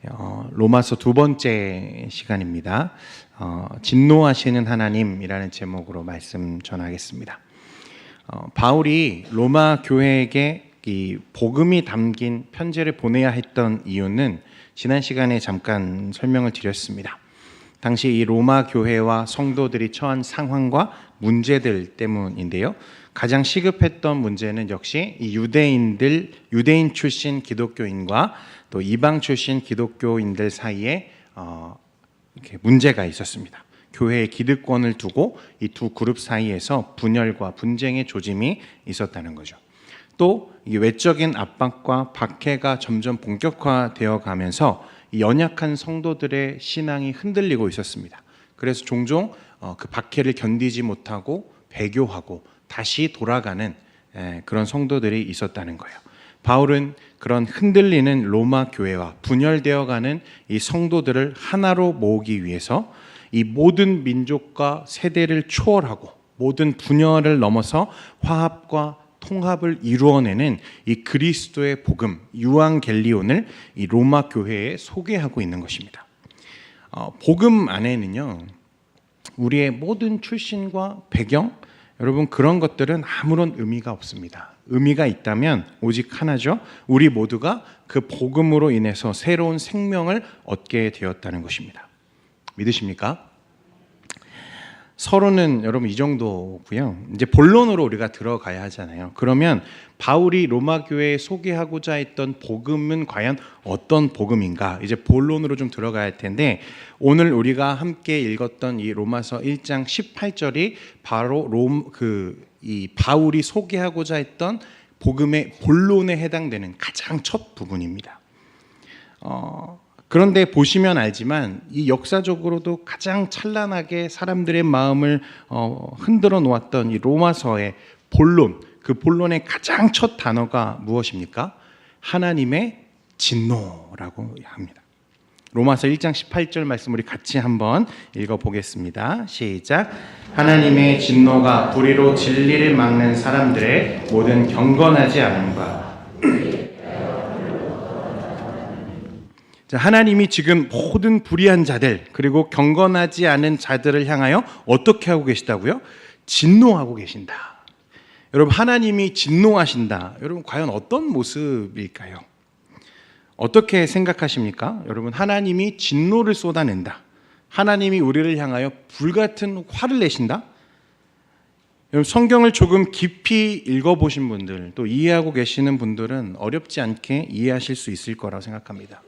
로마서 두 번째 시간입니다. 진노하시는 하나님이라는 제목으로 말씀 전하겠습니다. 바울이 로마 교회에게 이 복음이 담긴 편지를 보내야 했던 이유는 지난 시간에 잠깐 설명을 드렸습니다. 당시 이 로마 교회와 성도들이 처한 상황과 문제들 때문인데요. 가장 시급했던 문제는 역시 이 유대인 출신 기독교인과 또 이방 출신 기독교인들 사이에 이렇게 문제가 있었습니다. 교회의 기득권을 두고 이 두 그룹 사이에서 분열과 분쟁의 조짐이 있었다는 거죠. 또 이 외적인 압박과 박해가 점점 본격화되어 가면서 이 연약한 성도들의 신앙이 흔들리고 있었습니다. 그래서 종종 그 박해를 견디지 못하고 배교하고 다시 돌아가는 그런 성도들이 있었다는 거예요. 바울은 그런 흔들리는 로마 교회와 분열되어가는 이 성도들을 하나로 모으기 위해서 이 모든 민족과 세대를 초월하고 모든 분열을 넘어서 화합과 통합을 이루어내는 이 그리스도의 복음 유앙겔리온을 이 로마 교회에 소개하고 있는 것입니다. 복음 안에는요, 우리의 모든 출신과 배경, 여러분 그런 것들은 아무런 의미가 없습니다. 의미가 있다면 오직 하나죠. 우리 모두가 그 복음으로 인해서 새로운 생명을 얻게 되었다는 것입니다. 믿으십니까? 서론은 여러분 이 정도고요. 이제 본론으로 우리가 들어가야 하잖아요. 그러면 바울이 로마 교회에 소개하고자 했던 복음은 과연 어떤 복음인가? 이제 본론으로 좀 들어가야 할 텐데, 오늘 우리가 함께 읽었던 이 로마서 1장 18절이 바로 이 바울이 소개하고자 했던 복음의 본론에 해당되는 가장 첫 부분입니다. 그런데 보시면 알지만 이 역사적으로도 가장 찬란하게 사람들의 마음을 흔들어 놓았던 이 로마서의 본론, 그 본론의 가장 첫 단어가 무엇입니까? 하나님의 진노라고 합니다. 로마서 1장 18절 말씀 우리 같이 한번 읽어보겠습니다. 시작. 하나님의 진노가 불의로 진리를 막는 사람들의 모든 경건하지 않음과, 하나님이 지금 모든 불의한 자들 그리고 경건하지 않은 자들을 향하여 어떻게 하고 계시다고요? 진노하고 계신다. 여러분, 하나님이 진노하신다. 여러분 과연 어떤 모습일까요? 어떻게 생각하십니까? 여러분, 하나님이 진노를 쏟아낸다. 하나님이 우리를 향하여 불같은 화를 내신다. 여러분, 성경을 조금 깊이 읽어보신 분들, 또 이해하고 계시는 분들은 어렵지 않게 이해하실 수 있을 거라고 생각합니다.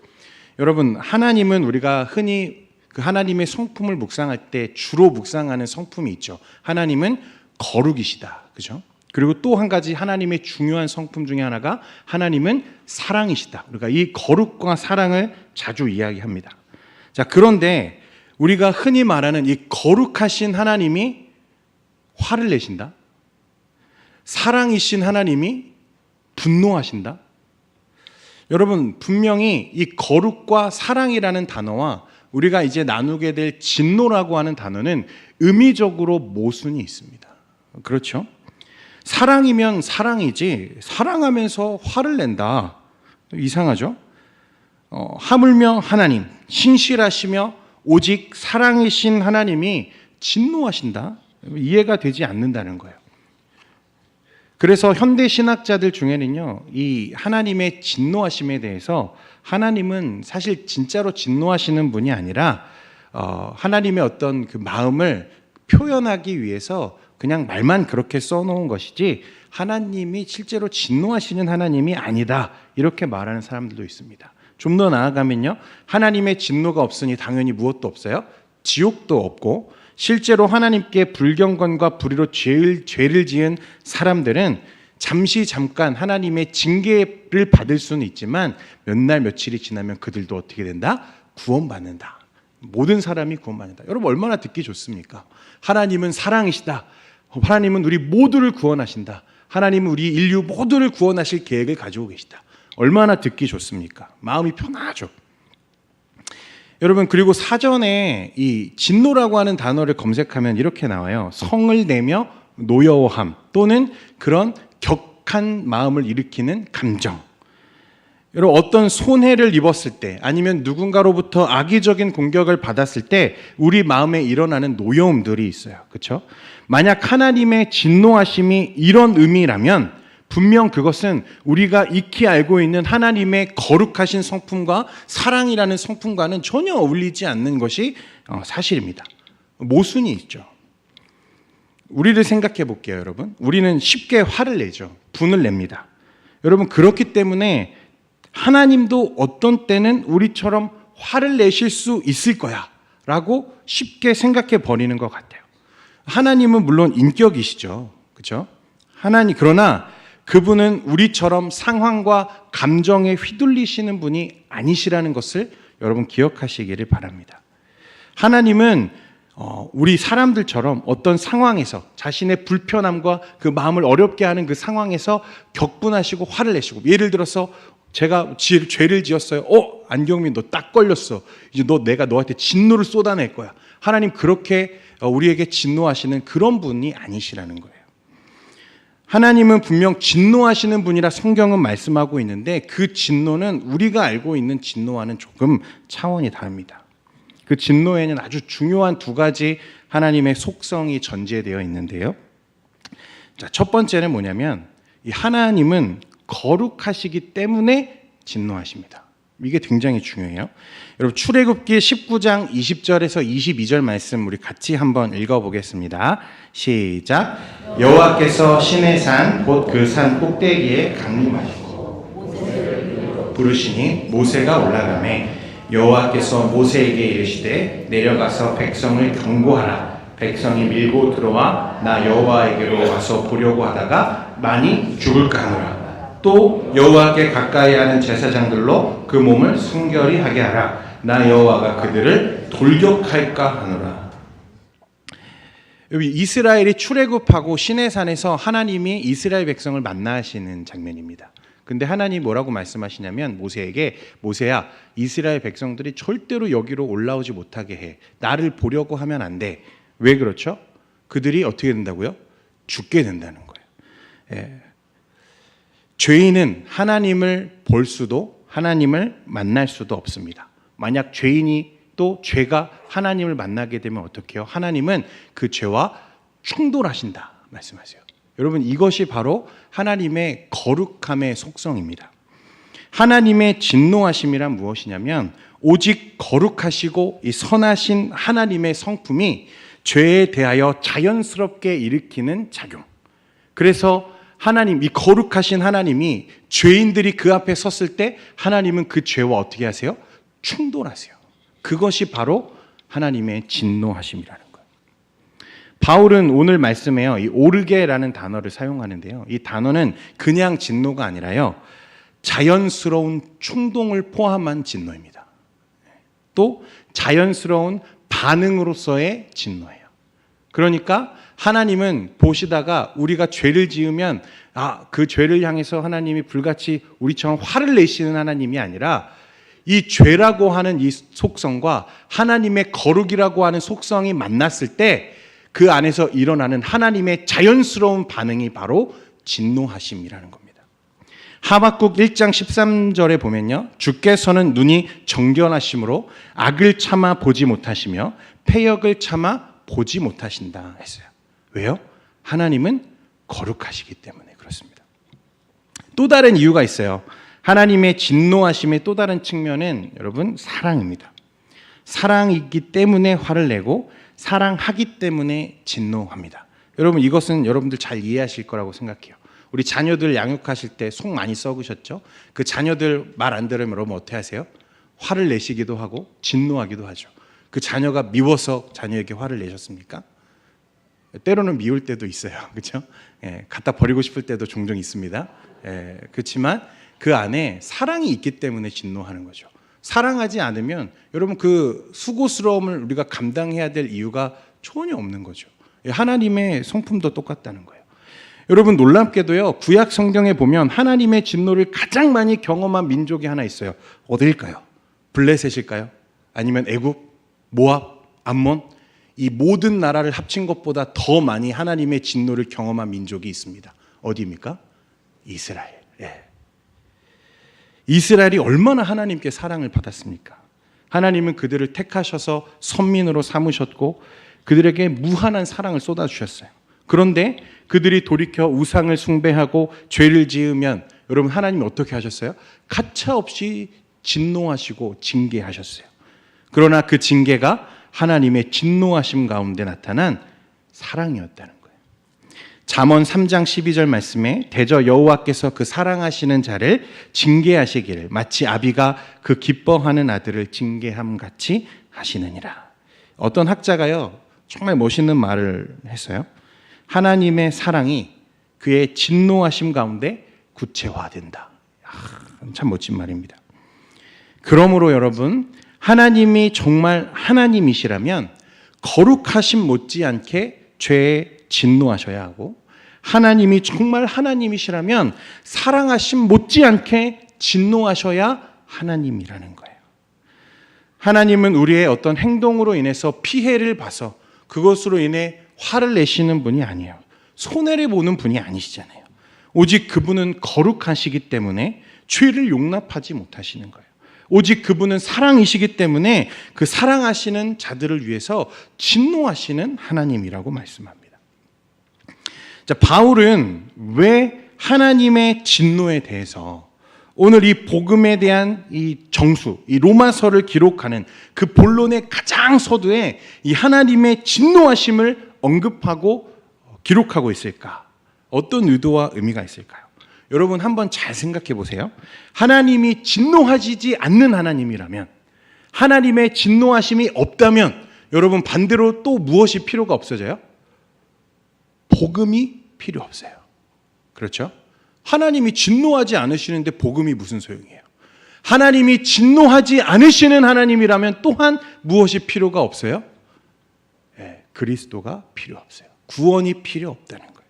여러분, 하나님은 우리가 흔히 그 하나님의 성품을 묵상할 때 주로 묵상하는 성품이 있죠. 하나님은 거룩이시다. 그죠? 그리고 또 한 가지 하나님의 중요한 성품 중에 하나가 하나님은 사랑이시다. 우리가 이 거룩과 사랑을 자주 이야기합니다. 자, 그런데 우리가 흔히 말하는 이 거룩하신 하나님이 화를 내신다. 사랑이신 하나님이 분노하신다. 여러분, 분명히 이 거룩과 사랑이라는 단어와 우리가 이제 나누게 될 진노라고 하는 단어는 의미적으로 모순이 있습니다. 그렇죠? 사랑이면 사랑이지 사랑하면서 화를 낸다. 이상하죠? 하물며 하나님, 신실하시며 오직 사랑이신 하나님이 진노하신다. 이해가 되지 않는다는 거예요. 그래서 현대 신학자들 중에는요, 이 하나님의 진노하심에 대해서 하나님은 사실 진짜로 진노하시는 분이 아니라 하나님의 어떤 그 마음을 표현하기 위해서 그냥 말만 그렇게 써놓은 것이지 하나님이 실제로 진노하시는 하나님이 아니다, 이렇게 말하는 사람들도 있습니다. 좀 더 나아가면요, 하나님의 진노가 없으니 당연히 무엇도 없어요. 지옥도 없고, 실제로 하나님께 불경건과 불의로 죄를 지은 사람들은 잠깐 하나님의 징계를 받을 수는 있지만 몇 날 며칠이 지나면 그들도 어떻게 된다? 구원받는다. 모든 사람이 구원받는다. 여러분, 얼마나 듣기 좋습니까? 하나님은 사랑이시다. 하나님은 우리 모두를 구원하신다. 하나님은 우리 인류 모두를 구원하실 계획을 가지고 계시다. 얼마나 듣기 좋습니까? 마음이 편하죠. 여러분, 그리고 사전에 이 진노라고 하는 단어를 검색하면 이렇게 나와요. 성을 내며 노여워함, 또는 그런 격한 마음을 일으키는 감정. 여러분, 어떤 손해를 입었을 때 아니면 누군가로부터 악의적인 공격을 받았을 때 우리 마음에 일어나는 노여움들이 있어요. 그렇죠? 만약 하나님의 진노하심이 이런 의미라면 분명 그것은 우리가 익히 알고 있는 하나님의 거룩하신 성품과 사랑이라는 성품과는 전혀 어울리지 않는 것이 사실입니다. 모순이 있죠. 우리를 생각해 볼게요, 여러분. 우리는 쉽게 화를 내죠. 분을 냅니다. 여러분, 그렇기 때문에 하나님도 어떤 때는 우리처럼 화를 내실 수 있을 거야 라고 쉽게 생각해 버리는 것 같아요. 하나님은 물론 인격이시죠. 그렇죠? 그러나 그분은 우리처럼 상황과 감정에 휘둘리시는 분이 아니시라는 것을 여러분 기억하시기를 바랍니다. 하나님은 우리 사람들처럼 어떤 상황에서 자신의 불편함과 그 마음을 어렵게 하는 그 상황에서 격분하시고 화를 내시고, 예를 들어서 제가 죄를 지었어요. 안경민 너 딱 걸렸어. 이제 내가 너한테 진노를 쏟아낼 거야. 하나님 그렇게 우리에게 진노하시는 그런 분이 아니시라는 거예요. 하나님은 분명 진노하시는 분이라 성경은 말씀하고 있는데 그 진노는 우리가 알고 있는 진노와는 조금 차원이 다릅니다. 그 진노에는 아주 중요한 두 가지 하나님의 속성이 전제되어 있는데요. 자, 첫 번째는 뭐냐면 이 하나님은 거룩하시기 때문에 진노하십니다. 이게 굉장히 중요해요. 여러분, 출애굽기 19장 20절에서 22절 말씀 우리 같이 한번 읽어보겠습니다. 시작. 여호와께서 시내산 곧 그 산 꼭대기에 강림하시고 부르시니 모세가 올라가매 여호와께서 모세에게 이르시되 내려가서 백성을 경고하라. 백성이 밀고 들어와 나 여호와에게로 와서 보려고 하다가 많이 죽을까 하노라. 또 여호와께 가까이 하는 제사장들로 그 몸을 순결히 하게 하라. 나 여호와가 그들을 돌격할까 하노라. 여기 이스라엘이 출애굽하고 시내산에서 하나님이 이스라엘 백성을 만나시는 장면입니다. 근데 하나님이 뭐라고 말씀하시냐면 모세에게, 모세야, 이스라엘 백성들이 절대로 여기로 올라오지 못하게 해. 나를 보려고 하면 안 돼. 왜 그렇죠? 그들이 어떻게 된다고요? 죽게 된다는 거예요. 예. 죄인은 하나님을 볼 수도 하나님을 만날 수도 없습니다. 만약 죄인이 또 죄가 하나님을 만나게 되면 어떻게 해요? 하나님은 그 죄와 충돌하신다 말씀하세요. 여러분, 이것이 바로 하나님의 거룩함의 속성입니다. 하나님의 진노하심이란 무엇이냐면 오직 거룩하시고 이 선하신 하나님의 성품이 죄에 대하여 자연스럽게 일으키는 작용. 그래서 하나님, 이 거룩하신 하나님이 죄인들이 그 앞에 섰을 때 하나님은 그 죄와 어떻게 하세요? 충돌하세요. 그것이 바로 하나님의 진노하심이라는 거예요. 바울은 오늘 말씀에요, 이 오르게라는 단어를 사용하는데요. 이 단어는 그냥 진노가 아니라요, 자연스러운 충동을 포함한 진노입니다. 또 자연스러운 반응으로서의 진노예요. 그러니까 하나님은 보시다가 우리가 죄를 지으면 그 죄를 향해서 하나님이 불같이 우리처럼 화를 내시는 하나님이 아니라 이 죄라고 하는 이 속성과 하나님의 거룩이라고 하는 속성이 만났을 때 그 안에서 일어나는 하나님의 자연스러운 반응이 바로 진노하심이라는 겁니다. 하박국 1장 13절에 보면요, 주께서는 눈이 정결하심으로 악을 참아 보지 못하시며 패역을 참아 보지 못하신다 했어요. 왜요? 하나님은 거룩하시기 때문에 그렇습니다. 또 다른 이유가 있어요. 하나님의 진노하심의 또 다른 측면은 여러분 사랑입니다. 사랑이기 때문에 화를 내고 사랑하기 때문에 진노합니다. 여러분, 이것은 여러분들 잘 이해하실 거라고 생각해요. 우리 자녀들 양육하실 때 속 많이 썩으셨죠? 그 자녀들 말 안 들으면 여러분 어떻게 하세요? 화를 내시기도 하고 진노하기도 하죠. 그 자녀가 미워서 자녀에게 화를 내셨습니까? 때로는 미울 때도 있어요. 그렇죠? 예, 갖다 버리고 싶을 때도 종종 있습니다. 예, 그렇지만 그 안에 사랑이 있기 때문에 진노하는 거죠. 사랑하지 않으면 여러분 그 수고스러움을 우리가 감당해야 될 이유가 전혀 없는 거죠. 하나님의 성품도 똑같다는 거예요. 여러분, 놀랍게도요, 구약 성경에 보면 하나님의 진노를 가장 많이 경험한 민족이 하나 있어요. 어디일까요? 블레셋일까요? 아니면 애굽, 모압, 암몬? 이 모든 나라를 합친 것보다 더 많이 하나님의 진노를 경험한 민족이 있습니다. 어디입니까? 이스라엘. 예. 이스라엘이 얼마나 하나님께 사랑을 받았습니까? 하나님은 그들을 택하셔서 선민으로 삼으셨고 그들에게 무한한 사랑을 쏟아주셨어요. 그런데 그들이 돌이켜 우상을 숭배하고 죄를 지으면 여러분 하나님이 어떻게 하셨어요? 가차없이 진노하시고 징계하셨어요. 그러나 그 징계가 하나님의 진노하심 가운데 나타난 사랑이었다는 거예요. 잠언 3장 12절 말씀에 대저 여호와께서 그 사랑하시는 자를 징계하시기를 마치 아비가 그 기뻐하는 아들을 징계함 같이 하시느니라. 어떤 학자가요 정말 멋있는 말을 했어요. 하나님의 사랑이 그의 진노하심 가운데 구체화된다. 참 멋진 말입니다. 그러므로 여러분 하나님이 정말 하나님이시라면 거룩하심 못지않게 죄에 진노하셔야 하고 하나님이 정말 하나님이시라면 사랑하심 못지않게 진노하셔야 하나님이라는 거예요. 하나님은 우리의 어떤 행동으로 인해서 피해를 봐서 그것으로 인해 화를 내시는 분이 아니에요. 손해를 보는 분이 아니시잖아요. 오직 그분은 거룩하시기 때문에 죄를 용납하지 못하시는 거예요. 오직 그분은 사랑이시기 때문에 그 사랑하시는 자들을 위해서 진노하시는 하나님이라고 말씀합니다. 자, 바울은 왜 하나님의 진노에 대해서 오늘 이 복음에 대한 이 정수, 이 로마서를 기록하는 그 본론의 가장 서두에 이 하나님의 진노하심을 언급하고 기록하고 있을까? 어떤 의도와 의미가 있을까요? 여러분 한번 잘 생각해 보세요. 하나님이 진노하시지 않는 하나님이라면, 하나님의 진노하심이 없다면 여러분 반대로 또 무엇이 필요가 없어져요? 복음이 필요 없어요. 그렇죠? 하나님이 진노하지 않으시는데 복음이 무슨 소용이에요? 하나님이 진노하지 않으시는 하나님이라면 또한 무엇이 필요가 없어요? 네, 그리스도가 필요 없어요. 구원이 필요 없다는 거예요.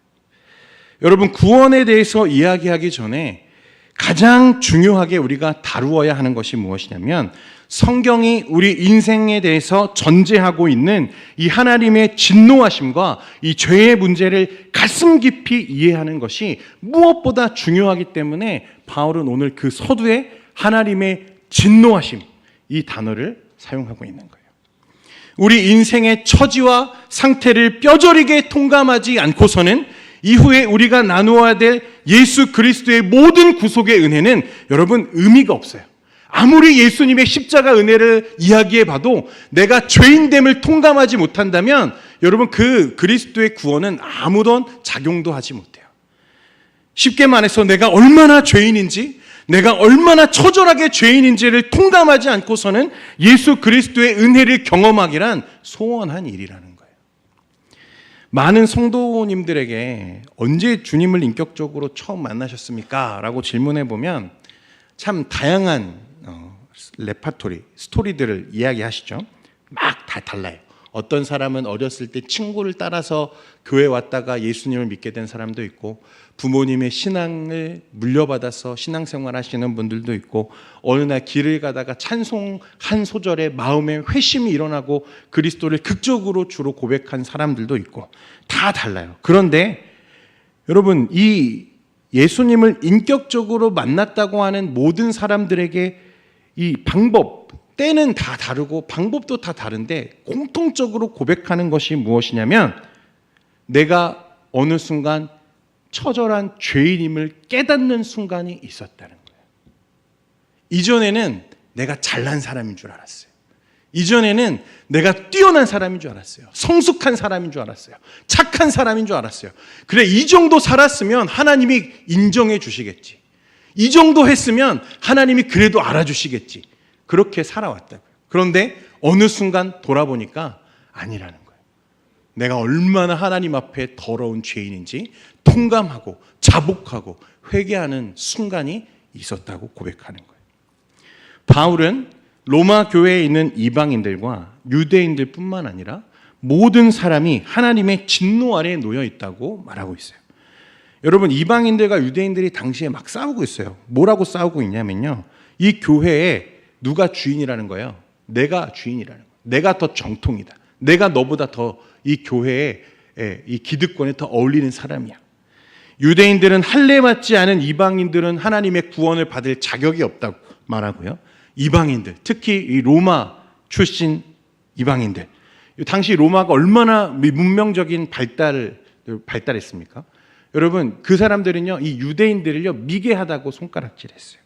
여러분 구원에 대해서 이야기하기 전에 가장 중요하게 우리가 다루어야 하는 것이 무엇이냐면 성경이 우리 인생에 대해서 전제하고 있는 이 하나님의 진노하심과 이 죄의 문제를 가슴 깊이 이해하는 것이 무엇보다 중요하기 때문에 바울은 오늘 그 서두에 하나님의 진노하심 이 단어를 사용하고 있는 거예요. 우리 인생의 처지와 상태를 뼈저리게 통감하지 않고서는 이후에 우리가 나누어야 될 예수 그리스도의 모든 구속의 은혜는 여러분 의미가 없어요. 아무리 예수님의 십자가 은혜를 이야기해 봐도 내가 죄인됨을 통감하지 못한다면 여러분 그 그리스도의 구원은 아무런 작용도 하지 못해요. 쉽게 말해서 내가 얼마나 죄인인지, 내가 얼마나 처절하게 죄인인지를 통감하지 않고서는 예수 그리스도의 은혜를 경험하기란 소원한 일이라는 거예요. 많은 성도님들에게 언제 주님을 인격적으로 처음 만나셨습니까? 라고 질문해 보면 참 다양한 레파토리, 스토리들을 이야기하시죠. 막 다 달라요. 어떤 사람은 어렸을 때 친구를 따라서 교회 왔다가 예수님을 믿게 된 사람도 있고 부모님의 신앙을 물려받아서 신앙생활 하시는 분들도 있고 어느 날 길을 가다가 찬송 한 소절에 마음에 회심이 일어나고 그리스도를 극적으로 주로 고백한 사람들도 있고 다 달라요. 그런데 여러분 이 예수님을 인격적으로 만났다고 하는 모든 사람들에게 이 방법, 때는 다 다르고 방법도 다 다른데 공통적으로 고백하는 것이 무엇이냐면 내가 어느 순간 처절한 죄인임을 깨닫는 순간이 있었다는 거예요. 이전에는 내가 잘난 사람인 줄 알았어요. 이전에는 내가 뛰어난 사람인 줄 알았어요. 성숙한 사람인 줄 알았어요. 착한 사람인 줄 알았어요. 그래 이 정도 살았으면 하나님이 인정해 주시겠지. 이 정도 했으면 하나님이 그래도 알아주시겠지. 그렇게 살아왔다고요. 그런데 어느 순간 돌아보니까 아니라는 거예요. 내가 얼마나 하나님 앞에 더러운 죄인인지 통감하고 자복하고 회개하는 순간이 있었다고 고백하는 거예요. 바울은 로마 교회에 있는 이방인들과 유대인들 뿐만 아니라 모든 사람이 하나님의 진노 아래에 놓여 있다고 말하고 있어요. 여러분 이방인들과 유대인들이 당시에 막 싸우고 있어요. 뭐라고 싸우고 있냐면요. 이 교회에 누가 주인이라는 거예요? 내가 주인이라는 거예요. 내가 더 정통이다. 내가 너보다 더 이 교회에 이 기득권에 더 어울리는 사람이야. 유대인들은 할례 받지 않은 이방인들은 하나님의 구원을 받을 자격이 없다고 말하고요. 이방인들, 특히 이 로마 출신 이방인들, 당시 로마가 얼마나 문명적인 발달했습니까? 여러분, 그 사람들은요, 이 유대인들을요, 미개하다고 손가락질했어요.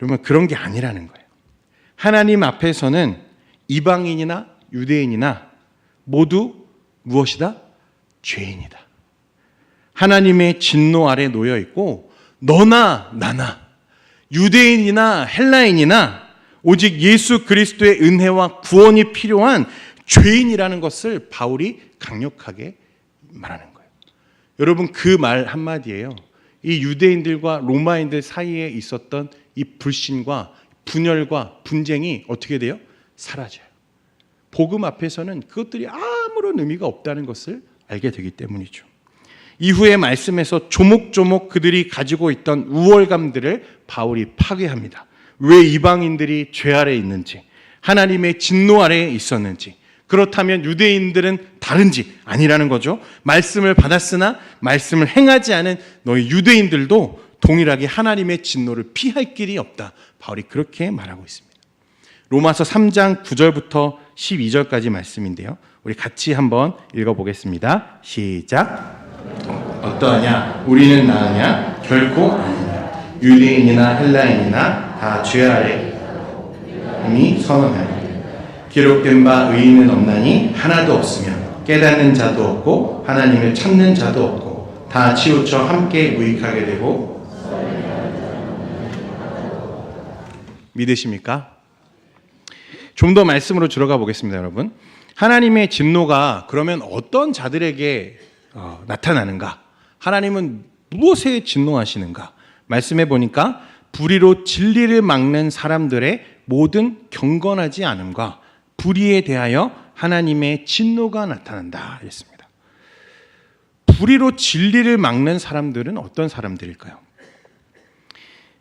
여러분, 그런 게 아니라는 거예요. 하나님 앞에서는 이방인이나 유대인이나 모두 무엇이다? 죄인이다. 하나님의 진노 아래 놓여 있고, 너나 나나 유대인이나 헬라인이나 오직 예수 그리스도의 은혜와 구원이 필요한 죄인이라는 것을 바울이 강력하게 말하는 거예요. 여러분, 그 말 한마디예요. 이 유대인들과 로마인들 사이에 있었던 이 불신과 분열과 분쟁이 어떻게 돼요? 사라져요. 복음 앞에서는 그것들이 아무런 의미가 없다는 것을 알게 되기 때문이죠. 이후의 말씀에서 조목조목 그들이 가지고 있던 우월감들을 바울이 파괴합니다. 왜 이방인들이 죄 아래에 있는지, 하나님의 진노 아래에 있었는지, 그렇다면 유대인들은 다른지 아니라는 거죠. 말씀을 받았으나 말씀을 행하지 않은 너희 유대인들도 동일하게 하나님의 진노를 피할 길이 없다. 바울이 그렇게 말하고 있습니다. 로마서 3장 9절부터 12절까지 말씀인데요. 우리 같이 한번 읽어보겠습니다. 시작. 어떠하냐? 우리는 나으냐? 결코 아니냐. 유대인이나 헬라인이나 다 죄 아래 이미 선언하니 기록된 바 의인은 없나니 하나도 없으며 깨닫는 자도 없고 하나님을 찾는 자도 없고 다 치우쳐 함께 무익하게 되고. 믿으십니까? 좀 더 말씀으로 들어가 보겠습니다, 여러분. 하나님의 진노가 그러면 어떤 자들에게 나타나는가? 하나님은 무엇에 진노하시는가? 말씀해 보니까 불의로 진리를 막는 사람들의 모든 경건하지 않음과 불의에 대하여 하나님의 진노가 나타난다 했습니다. 불의로 진리를 막는 사람들은 어떤 사람들일까요?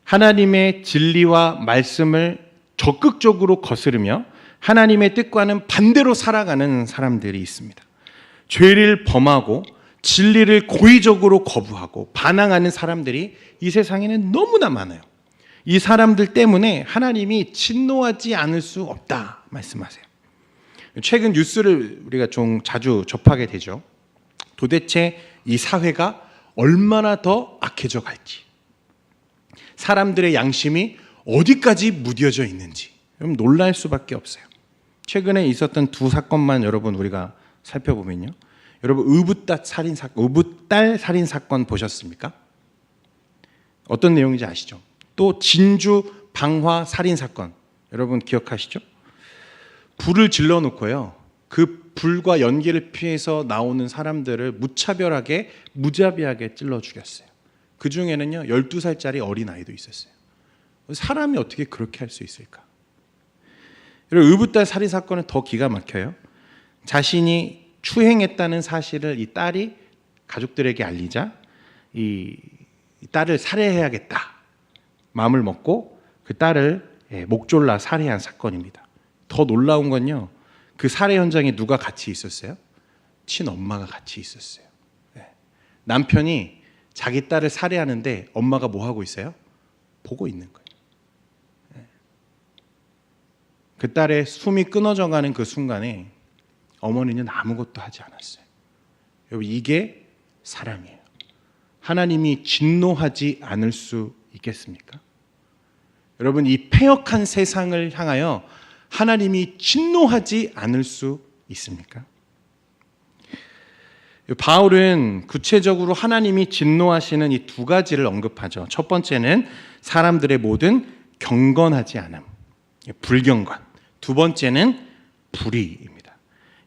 하나님의 진리와 말씀을 적극적으로 거스르며 하나님의 뜻과는 반대로 살아가는 사람들이 있습니다. 죄를 범하고 진리를 고의적으로 거부하고 반항하는 사람들이 이 세상에는 너무나 많아요. 이 사람들 때문에 하나님이 진노하지 않을 수 없다 말씀하세요. 최근 뉴스를 우리가 좀 자주 접하게 되죠. 도대체 이 사회가 얼마나 더 악해져 갈지, 사람들의 양심이 어디까지 무뎌져 있는지 놀랄 수밖에 없어요. 최근에 있었던 두 사건만 여러분 우리가 살펴보면요. 여러분, 의붓딸 살인 사건 보셨습니까? 어떤 내용인지 아시죠? 또 진주 방화 살인 사건 여러분 기억하시죠? 불을 질러 놓고요. 그 불과 연기를 피해서 나오는 사람들을 무차별하게 무자비하게 찔러 죽였어요. 그 중에는요 12살짜리 어린아이도 있었어요. 사람이 어떻게 그렇게 할 수 있을까? 여러분, 의붓딸 살인 사건은 더 기가 막혀요. 자신이 추행했다는 사실을 이 딸이 가족들에게 알리자 이 딸을 살해해야겠다 마음을 먹고 그 딸을 목 졸라 살해한 사건입니다. 더 놀라운 건요, 그 살해 현장에 누가 같이 있었어요? 친엄마가 같이 있었어요. 남편이 자기 딸을 살해하는데 엄마가 뭐 하고 있어요? 보고 있는 거예요. 그 딸의 숨이 끊어져가는 그 순간에 어머니는 아무것도 하지 않았어요. 여러분, 이게 사랑이에요. 하나님이 진노하지 않을 수 있겠습니까? 여러분, 이 패역한 세상을 향하여 하나님이 진노하지 않을 수 있습니까? 바울은 구체적으로 하나님이 진노하시는 이 두 가지를 언급하죠. 첫 번째는 사람들의 모든 경건하지 않음, 불경건. 두 번째는 불의입니다.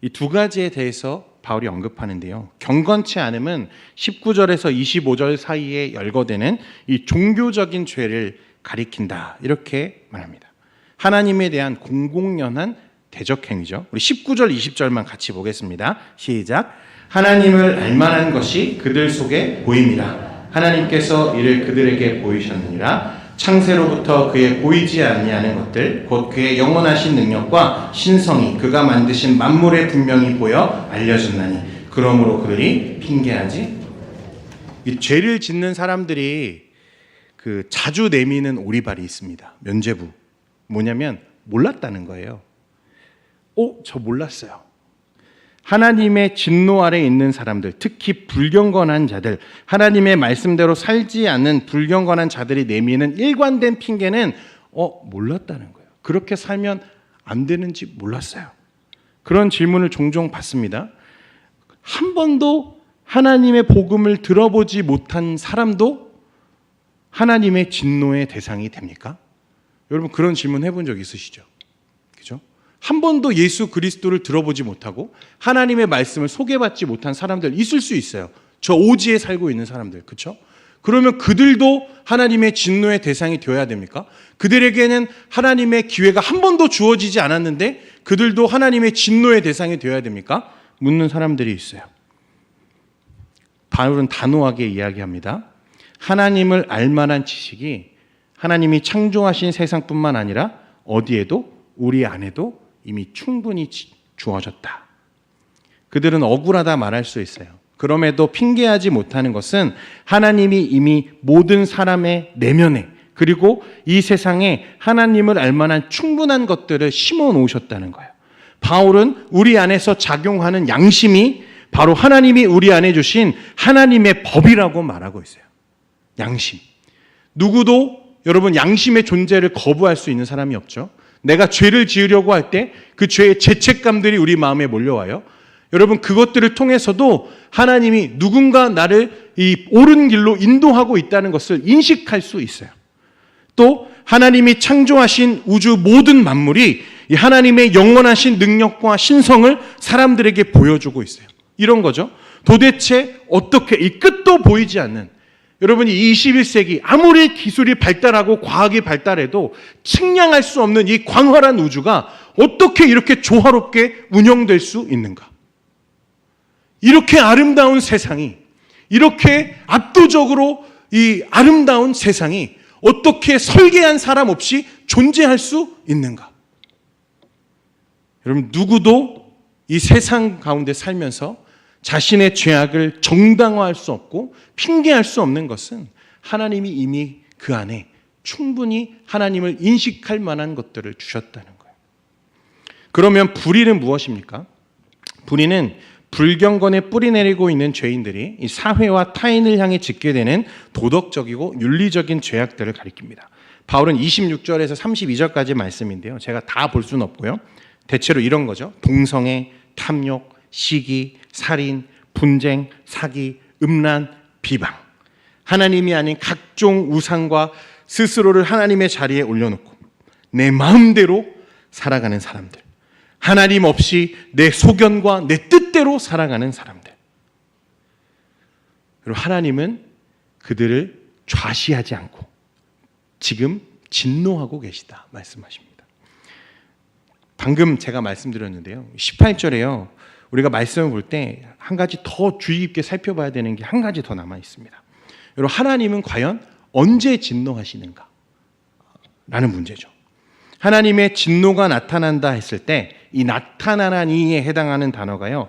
이 두 가지에 대해서 바울이 언급하는데요. 경건치 않음은 19절에서 25절 사이에 열거되는 이 종교적인 죄를 가리킨다 이렇게 말합니다. 하나님에 대한 공공연한 대적행위죠. 우리 19절 20절만 같이 보겠습니다. 시작. 하나님을 알만한 것이 그들 속에 보임이라. 하나님께서 이를 그들에게 보이셨느니라. 창세로부터 그의 보이지 아니하는 것들 곧 그의 영원하신 능력과 신성이 그가 만드신 만물에 분명히 보여 알려졌나니 그러므로 그들이 핑계하지. 이 죄를 짓는 사람들이 그 자주 내미는 오리발이 있습니다. 면죄부. 뭐냐면 몰랐다는 거예요. 저 몰랐어요. 하나님의 진노 아래 있는 사람들, 특히 불경건한 자들, 하나님의 말씀대로 살지 않는 불경건한 자들이 내미는 일관된 핑계는 몰랐다는 거예요. 그렇게 살면 안 되는지 몰랐어요. 그런 질문을 종종 받습니다. 한 번도 하나님의 복음을 들어보지 못한 사람도 하나님의 진노의 대상이 됩니까? 여러분 그런 질문 해본 적 있으시죠? 그죠? 한 번도 예수 그리스도를 들어보지 못하고 하나님의 말씀을 소개받지 못한 사람들 있을 수 있어요. 저 오지에 살고 있는 사람들, 그렇죠? 그러면 그들도 하나님의 진노의 대상이 되어야 됩니까? 그들에게는 하나님의 기회가 한 번도 주어지지 않았는데 그들도 하나님의 진노의 대상이 되어야 됩니까? 묻는 사람들이 있어요. 바울은 단호하게 이야기합니다. 하나님을 알만한 지식이 하나님이 창조하신 세상뿐만 아니라 어디에도 우리 안에도 이미 충분히 주어졌다. 그들은 억울하다 말할 수 있어요. 그럼에도 핑계하지 못하는 것은 하나님이 이미 모든 사람의 내면에 그리고 이 세상에 하나님을 알만한 충분한 것들을 심어 놓으셨다는 거예요. 바울은 우리 안에서 작용하는 양심이 바로 하나님이 우리 안에 주신 하나님의 법이라고 말하고 있어요. 양심. 누구도 여러분 양심의 존재를 거부할 수 있는 사람이 없죠. 내가 죄를 지으려고 할 때 그 죄의 죄책감들이 우리 마음에 몰려와요. 여러분 그것들을 통해서도 하나님이 누군가 나를 이 옳은 길로 인도하고 있다는 것을 인식할 수 있어요. 또 하나님이 창조하신 우주 모든 만물이 이 하나님의 영원하신 능력과 신성을 사람들에게 보여주고 있어요. 이런 거죠. 도대체 어떻게 이 끝도 보이지 않는 여러분이 21세기 아무리 기술이 발달하고 과학이 발달해도 측량할 수 없는 이 광활한 우주가 어떻게 이렇게 조화롭게 운영될 수 있는가? 이렇게 아름다운 세상이, 이렇게 압도적으로 이 아름다운 세상이 어떻게 설계한 사람 없이 존재할 수 있는가? 여러분 누구도 이 세상 가운데 살면서 자신의 죄악을 정당화할 수 없고 핑계할 수 없는 것은 하나님이 이미 그 안에 충분히 하나님을 인식할 만한 것들을 주셨다는 거예요. 그러면 불의는 무엇입니까? 불의는 불경건에 뿌리내리고 있는 죄인들이 이 사회와 타인을 향해 짓게 되는 도덕적이고 윤리적인 죄악들을 가리킵니다. 바울은 26절에서 32절까지 말씀인데요. 제가 다 볼 수는 없고요. 대체로 이런 거죠. 동성애, 탐욕, 시기, 살인, 분쟁, 사기, 음란, 비방. 하나님이 아닌 각종 우상과 스스로를 하나님의 자리에 올려놓고 내 마음대로 살아가는 사람들. 하나님 없이 내 소견과 내 뜻대로 살아가는 사람들. 그리고 하나님은 그들을 좌시하지 않고 지금 진노하고 계시다 말씀하십니다. 방금 제가 말씀드렸는데요. 18절에요. 우리가 말씀을 볼 때 한 가지 더 주의 깊게 살펴봐야 되는 게 한 가지 더 남아 있습니다. 여러분 하나님은 과연 언제 진노하시는가? 라는 문제죠. 하나님의 진노가 나타난다 했을 때 이 나타나니에 해당하는 단어가요.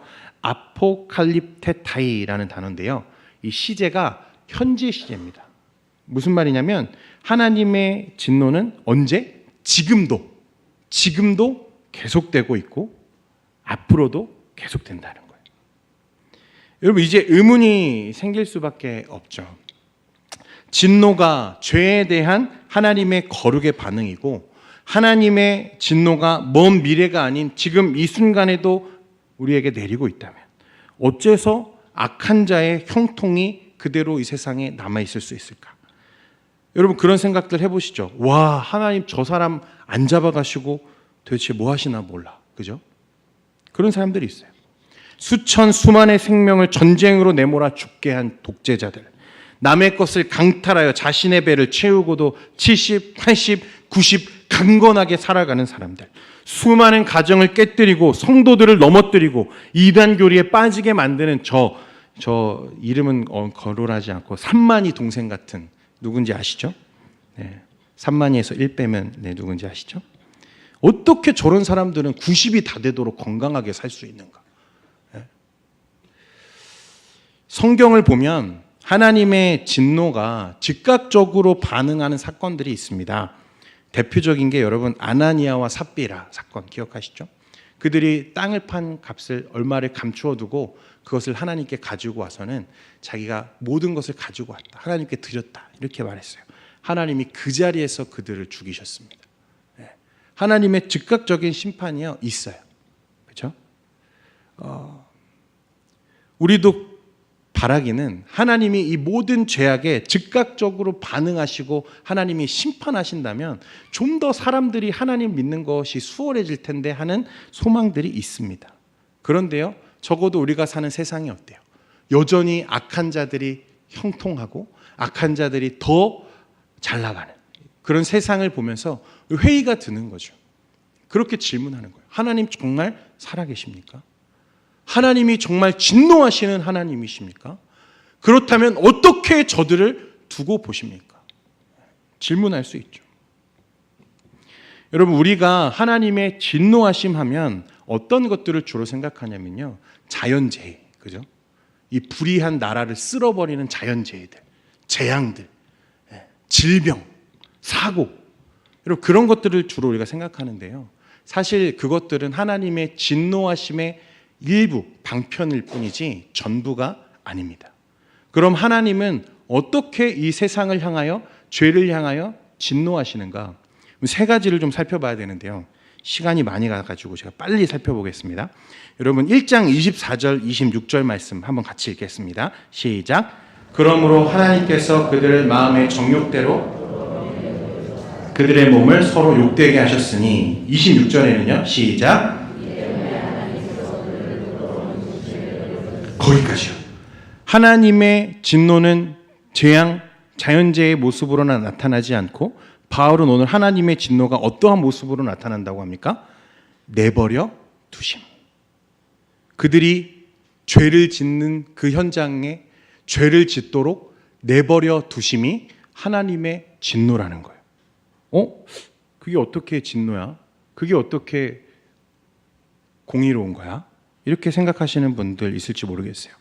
아포칼립테타이라는 단어인데요. 이 시제가 현재 시제입니다. 무슨 말이냐면 하나님의 진노는 언제? 지금도 계속되고 있고 앞으로도 계속된다는 거예요. 여러분 이제 의문이 생길 수밖에 없죠. 진노가 죄에 대한 하나님의 거룩의 반응이고 하나님의 진노가 먼 미래가 아닌 지금 이 순간에도 우리에게 내리고 있다면 어째서 악한 자의 형통이 그대로 이 세상에 남아있을 수 있을까? 여러분 그런 생각들 해보시죠. 와 하나님 저 사람 안 잡아가시고 도대체 뭐 하시나 몰라. 그죠? 그런 사람들이 있어요. 수천 수만의 생명을 전쟁으로 내몰아 죽게 한 독재자들, 남의 것을 강탈하여 자신의 배를 채우고도 70, 80, 90 강건하게 살아가는 사람들, 수많은 가정을 깨뜨리고 성도들을 넘어뜨리고 이단 교리에 빠지게 만드는 저 이름은 거론하지 않고 삼만이 동생 같은 누군지 아시죠? 네. 삼만이에서 1 빼면 누군지 아시죠? 어떻게 저런 사람들은 90이 다 되도록 건강하게 살 수 있는가? 네. 성경을 보면 하나님의 진노가 즉각적으로 반응하는 사건들이 있습니다. 대표적인 게 여러분 아나니아와 삽비라 사건 기억하시죠? 그들이 땅을 판 값을 얼마를 감추어 두고 그것을 하나님께 가지고 와서는 자기가 모든 것을 가지고 왔다. 하나님께 드렸다. 이렇게 말했어요. 하나님이 그 자리에서 그들을 죽이셨습니다. 하나님의 즉각적인 심판이요 있어요. 그렇죠? 우리도 바라기는 하나님이 이 모든 죄악에 즉각적으로 반응하시고 하나님이 심판하신다면 좀 더 사람들이 하나님 믿는 것이 수월해질 텐데 하는 소망들이 있습니다. 그런데요, 적어도 우리가 사는 세상이 어때요? 여전히 악한 자들이 형통하고 악한 자들이 더 잘 나가는 그런 세상을 보면서 회의가 드는 거죠. 그렇게 질문하는 거예요. 하나님 정말 살아계십니까? 하나님이 정말 진노하시는 하나님이십니까? 그렇다면 어떻게 저들을 두고 보십니까? 질문할 수 있죠. 여러분, 우리가 하나님의 진노하심 하면 어떤 것들을 주로 생각하냐면요, 자연재해, 그죠? 이 불의한 나라를 쓸어버리는 자연재해들, 재앙들, 질병, 사고, 여러분 그런 것들을 주로 우리가 생각하는데요. 사실 그것들은 하나님의 진노하심의 일부, 방편일 뿐이지 전부가 아닙니다. 그럼 하나님은 어떻게 이 세상을 향하여, 죄를 향하여 진노하시는가? 세 가지를 좀 살펴봐야 되는데요. 시간이 많이 가가지고 제가 빨리 살펴보겠습니다. 여러분 1장 24절, 26절 말씀 한번 같이 읽겠습니다. 시작. 그러므로 하나님께서 그들을 마음의 정욕대로 그들의 몸을 서로 욕되게 하셨으니 26절에는요. 시작. 거기까지요. 하나님의 진노는 재앙, 자연재해의 모습으로나 나타나지 않고 바울은 오늘 하나님의 진노가 어떠한 모습으로 나타난다고 합니까? 내버려 두심. 그들이 죄를 짓는 그 현장에 죄를 짓도록 내버려 두심이 하나님의 진노라는 거예요. 그게 어떻게 진노야? 그게 어떻게 공의로운 거야? 이렇게 생각하시는 분들 있을지 모르겠어요.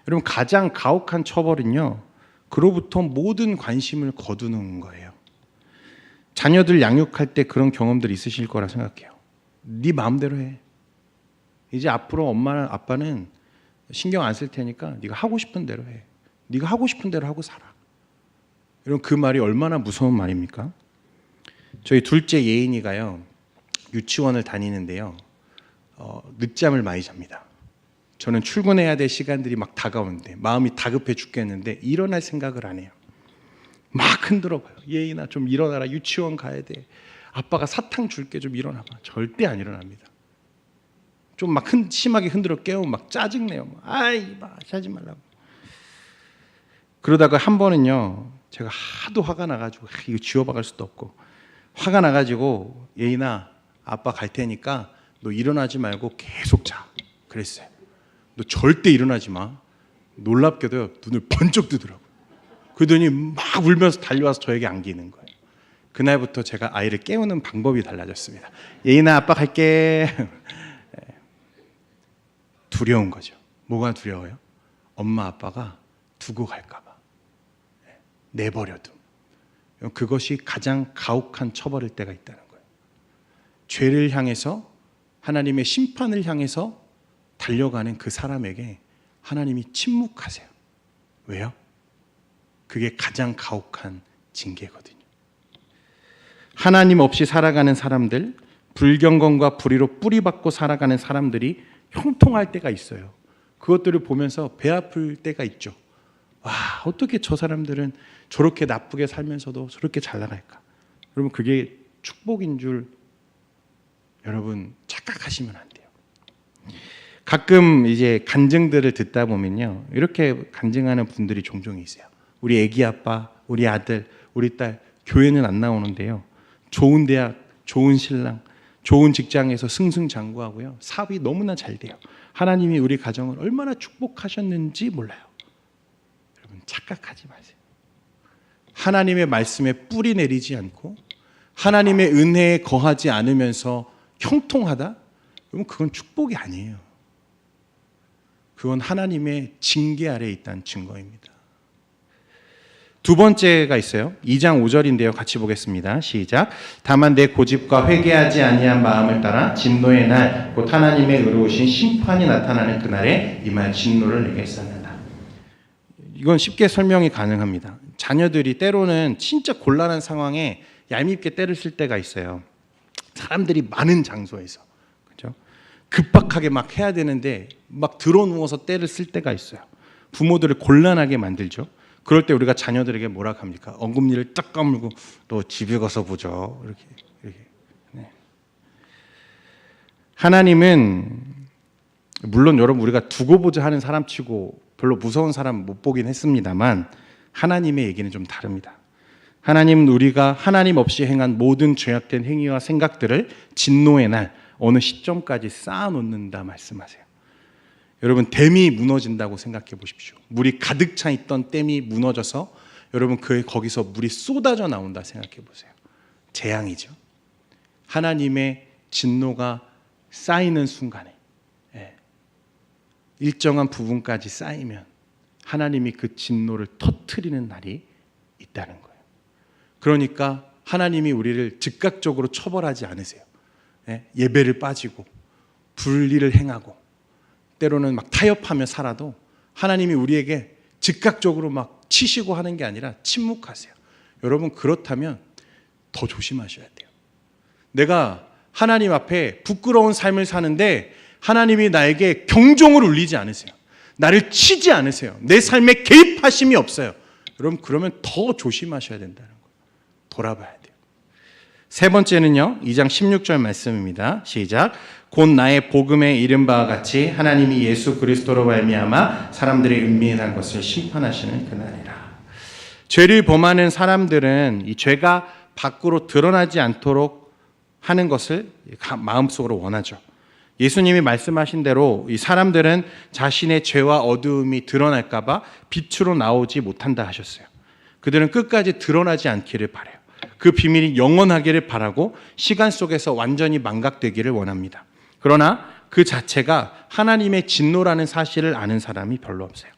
여러분 가장 가혹한 처벌은요, 그로부터 모든 관심을 거두는 거예요. 자녀들 양육할 때 그런 경험들 있으실 거라 생각해요. 네 마음대로 해. 이제 앞으로 엄마나 아빠는 신경 안 쓸 테니까 네가 하고 싶은 대로 해. 네가 하고 싶은 대로 하고 살아. 여러분 그 말이 얼마나 무서운 말입니까? 저희 둘째 예인이가요, 유치원을 다니는데요, 늦잠을 많이 잡니다. 저는 출근해야 될 시간들이 막 다가오는데 마음이 다급해 죽겠는데 일어날 생각을 안 해요. 막 흔들어봐요. 예인아 좀 일어나라, 유치원 가야 돼. 아빠가 사탕 줄게, 좀 일어나봐. 절대 안 일어납니다. 좀 막 심하게 흔들어 깨우면 막 짜증내요. 아이 하지 말라고. 그러다가 한 번은요, 제가 하도 화가 나가지고 이거 지워박을 수도 없고 화가 나가지고 예인아 아빠 갈 테니까 너 일어나지 말고 계속 자 그랬어요. 너 절대 일어나지 마. 놀랍게도요 눈을 번쩍 뜨더라고요. 그러더니 막 울면서 달려와서 저에게 안기는 거예요. 그날부터 제가 아이를 깨우는 방법이 달라졌습니다. 예인아 아빠 갈게. 두려운 거죠. 뭐가 두려워요? 엄마 아빠가 두고 갈까 봐. 내버려둠. 그것이 가장 가혹한 처벌일 때가 있다는 거예요. 죄를 향해서, 하나님의 심판을 향해서 달려가는 그 사람에게 하나님이 침묵하세요. 왜요? 그게 가장 가혹한 징계거든요. 하나님 없이 살아가는 사람들, 불경건과 불의로 뿌리박고 살아가는 사람들이 형통할 때가 있어요. 그것들을 보면서 배 아플 때가 있죠. 와, 어떻게 저 사람들은 저렇게 나쁘게 살면서도 저렇게 잘 나갈까? 여러분 그게 축복인 줄 여러분 착각하시면 안 돼요. 가끔 이제 간증들을 듣다 보면요, 이렇게 간증하는 분들이 종종 있어요. 우리 애기 아빠, 우리 아들, 우리 딸 교회는 안 나오는데요, 좋은 대학, 좋은 신랑, 좋은 직장에서 승승장구하고요, 사업이 너무나 잘 돼요. 하나님이 우리 가정을 얼마나 축복하셨는지 몰라요. 여러분 착각하지 마세요. 하나님의 말씀에 뿌리 내리지 않고 하나님의 은혜에 거하지 않으면서 형통하다? 그러면 그건 축복이 아니에요. 그건 하나님의 징계 아래에 있다는 증거입니다. 두 번째가 있어요. 2장 5절인데요. 같이 보겠습니다. 시작. 다만 내 고집과 회개하지 아니한 마음을 따라 진노의 날 곧 하나님의 의로우신 심판이 나타나는 그날에 임할 진노를 내게 쌓는다. 이건 쉽게 설명이 가능합니다. 자녀들이 때로는 진짜 곤란한 상황에 얄밉게 때를 쓸 때가 있어요. 사람들이 많은 장소에서. 그렇죠? 급박하게 막 해야 되는데 막 드러누워서 때를 쓸 때가 있어요. 부모들을 곤란하게 만들죠. 그럴 때 우리가 자녀들에게 뭐라 합니까? 엉금니를 딱 까물고 너 집에 가서 보죠. 이렇게. 네. 하나님은 물론 여러분 우리가 두고 보자 하는 사람치고 별로 무서운 사람 못 보긴 했습니다만 하나님의 얘기는 좀 다릅니다. 하나님은 우리가 하나님 없이 행한 모든 죄악된 행위와 생각들을 진노의 날 어느 시점까지 쌓아놓는다 말씀하세요. 여러분 댐이 무너진다고 생각해 보십시오. 물이 가득 차 있던 댐이 무너져서 여러분 거기서 물이 쏟아져 나온다 생각해 보세요. 재앙이죠. 하나님의 진노가 쌓이는 순간에 일정한 부분까지 쌓이면 하나님이 그 진노를 터뜨리는 날이 있다는 거예요. 그러니까 하나님이 우리를 즉각적으로 처벌하지 않으세요. 예배를 빠지고 불의를 행하고 때로는 막 타협하며 살아도 하나님이 우리에게 즉각적으로 막 치시고 하는 게 아니라 침묵하세요. 여러분 그렇다면 더 조심하셔야 돼요. 내가 하나님 앞에 부끄러운 삶을 사는데 하나님이 나에게 경종을 울리지 않으세요. 나를 치지 않으세요. 내 삶에 개입하심이 없어요. 여러분 그러면 더 조심하셔야 된다는 거예요. 돌아봐야 돼요. 세 번째는요. 2장 16절 말씀입니다. 시작. 곧 나의 복음에 이른 바와 같이 하나님이 예수 그리스도로 말미암아 사람들의 은밀한 것을 심판하시는 그날이라. 죄를 범하는 사람들은 이 죄가 밖으로 드러나지 않도록 하는 것을 마음속으로 원하죠. 예수님이 말씀하신 대로 이 사람들은 자신의 죄와 어두움이 드러날까 봐 빛으로 나오지 못한다 하셨어요. 그들은 끝까지 드러나지 않기를 바라요. 그 비밀이 영원하기를 바라고 시간 속에서 완전히 망각되기를 원합니다. 그러나 그 자체가 하나님의 진노라는 사실을 아는 사람이 별로 없어요.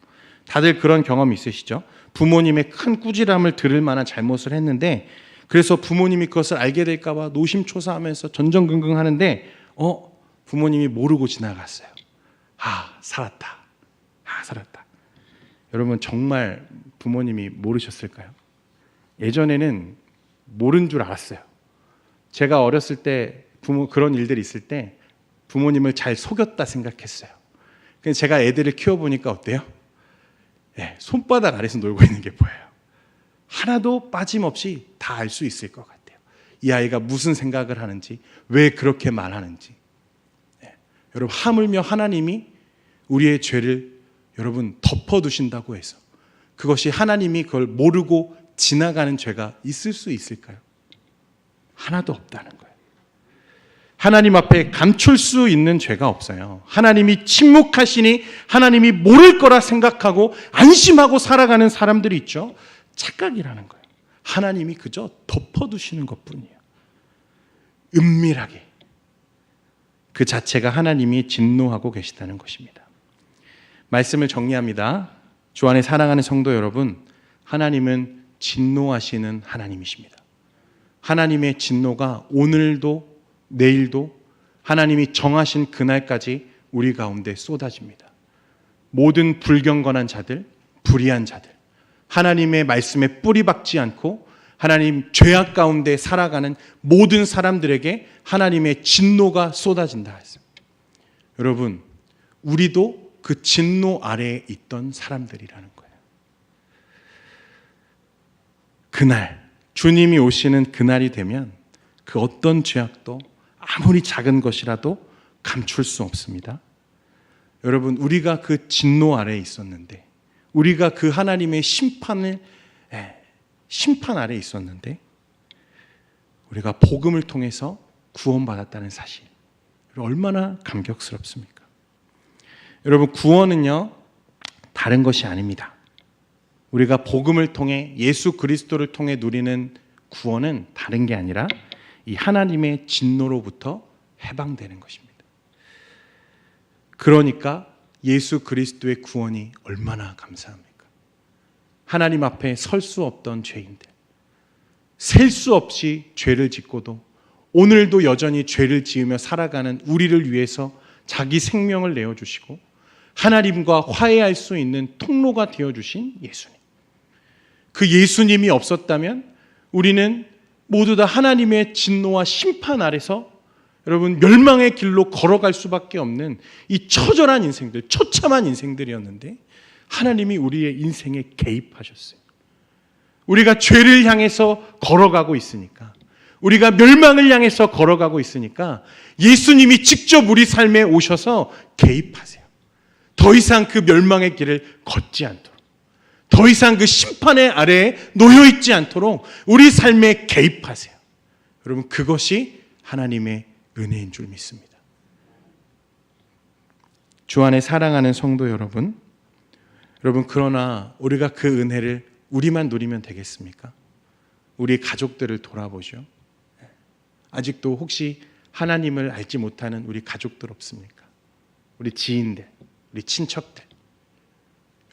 다들 그런 경험 있으시죠? 부모님의 큰 꾸지람을 들을 만한 잘못을 했는데 그래서 부모님이 그것을 알게 될까 봐 노심초사하면서 전전긍긍하는데 부모님이 모르고 지나갔어요. 살았다. 살았다. 여러분 정말 부모님이 모르셨을까요? 예전에는 모른 줄 알았어요. 제가 어렸을 때 그런 일들이 있을 때 부모님을 잘 속였다 생각했어요. 그래서 제가 애들을 키워보니까 어때요? 손바닥 아래서 놀고 있는 게 보여요. 하나도 빠짐없이 다 알 수 있을 것 같아요. 이 아이가 무슨 생각을 하는지, 왜 그렇게 말하는지. 여러분 하물며 하나님이 우리의 죄를 여러분 덮어두신다고 해서 그것이 하나님이 그걸 모르고 지나가는 죄가 있을 수 있을까요? 하나도 없다는 거예요. 하나님 앞에 감출 수 있는 죄가 없어요. 하나님이 침묵하시니 하나님이 모를 거라 생각하고 안심하고 살아가는 사람들이 있죠. 착각이라는 거예요. 하나님이 그저 덮어두시는 것뿐이에요. 은밀하게. 그 자체가 하나님이 진노하고 계시다는 것입니다. 말씀을 정리합니다. 주 안에 사랑하는 성도 여러분, 하나님은 진노하시는 하나님이십니다. 하나님의 진노가 오늘도 내일도 하나님이 정하신 그날까지 우리 가운데 쏟아집니다. 모든 불경건한 자들, 불의한 자들, 하나님의 말씀에 뿌리 박지 않고 하나님 죄악 가운데 살아가는 모든 사람들에게 하나님의 진노가 쏟아진다 했습니다. 여러분, 우리도 그 진노 아래에 있던 사람들이라는 거예요. 그날, 주님이 오시는 그날이 되면 그 어떤 죄악도 아무리 작은 것이라도 감출 수 없습니다. 여러분, 우리가 그 진노 아래에 있었는데, 우리가 그 하나님의 심판 아래에 있었는데, 우리가 복음을 통해서 구원받았다는 사실, 얼마나 감격스럽습니까? 여러분, 구원은요, 다른 것이 아닙니다. 우리가 복음을 통해 예수 그리스도를 통해 누리는 구원은 다른 게 아니라 이 하나님의 진노로부터 해방되는 것입니다. 그러니까 예수 그리스도의 구원이 얼마나 감사합니까? 하나님 앞에 설 수 없던 죄인들, 셀 수 없이 죄를 짓고도 오늘도 여전히 죄를 지으며 살아가는 우리를 위해서 자기 생명을 내어주시고 하나님과 화해할 수 있는 통로가 되어주신 예수님. 그 예수님이 없었다면 우리는 모두 다 하나님의 진노와 심판 아래서 여러분 멸망의 길로 걸어갈 수밖에 없는 이 처절한 인생들, 처참한 인생들이었는데 하나님이 우리의 인생에 개입하셨어요. 우리가 죄를 향해서 걸어가고 있으니까, 우리가 멸망을 향해서 걸어가고 있으니까 예수님이 직접 우리 삶에 오셔서 개입하세요. 더 이상 그 멸망의 길을 걷지 않도록, 더 이상 그 심판의 아래에 놓여있지 않도록 우리 삶에 개입하세요. 여러분, 그것이 하나님의 은혜인 줄 믿습니다. 주 안에 사랑하는 성도 여러분, 그러나 우리가 그 은혜를 우리만 누리면 되겠습니까? 우리 가족들을 돌아보죠. 아직도 혹시 하나님을 알지 못하는 우리 가족들 없습니까? 우리 지인들, 우리 친척들,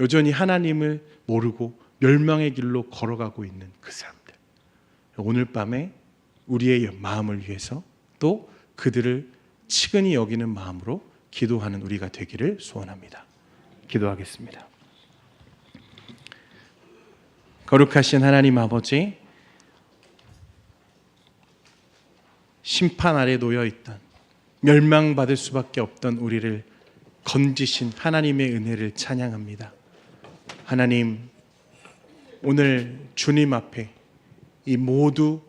여전히 하나님을 모르고 멸망의 길로 걸어가고 있는 그 사람들, 오늘 밤에 우리의 마음을 위해서 또 그들을 치근히 여기는 마음으로 기도하는 우리가 되기를 소원합니다. 기도하겠습니다. 거룩하신 하나님 아버지, 심판 아래 놓여있던, 멸망받을 수밖에 없던 우리를 건지신 하나님의 은혜를 찬양합니다. 하나님, 오늘 주님 앞에 이 모두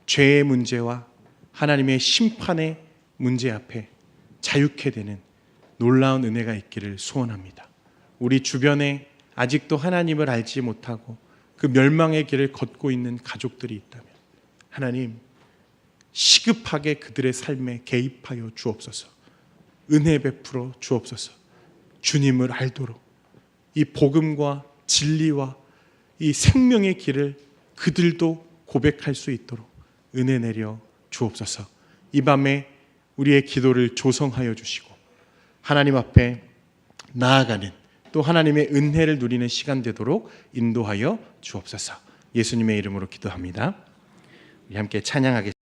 죄의 문제와 하나님의 심판의 문제 앞에 자유케 되는 놀라운 은혜가 있기를 소원합니다. 우리 주변에 아직도 하나님을 알지 못하고 그 멸망의 길을 걷고 있는 가족들이 있다면 하나님, 시급하게 그들의 삶에 개입하여 주옵소서. 은혜 베풀어 주옵소서. 주님을 알도록 이 복음과 진리와 이 생명의 길을 그들도 고백할 수 있도록 은혜 내려 주옵소서. 이 밤에 우리의 기도를 조성하여 주시고 하나님 앞에 나아가는, 또 하나님의 은혜를 누리는 시간 되도록 인도하여 주옵소서. 예수님의 이름으로 기도합니다. 우리 함께 찬양하겠습니다.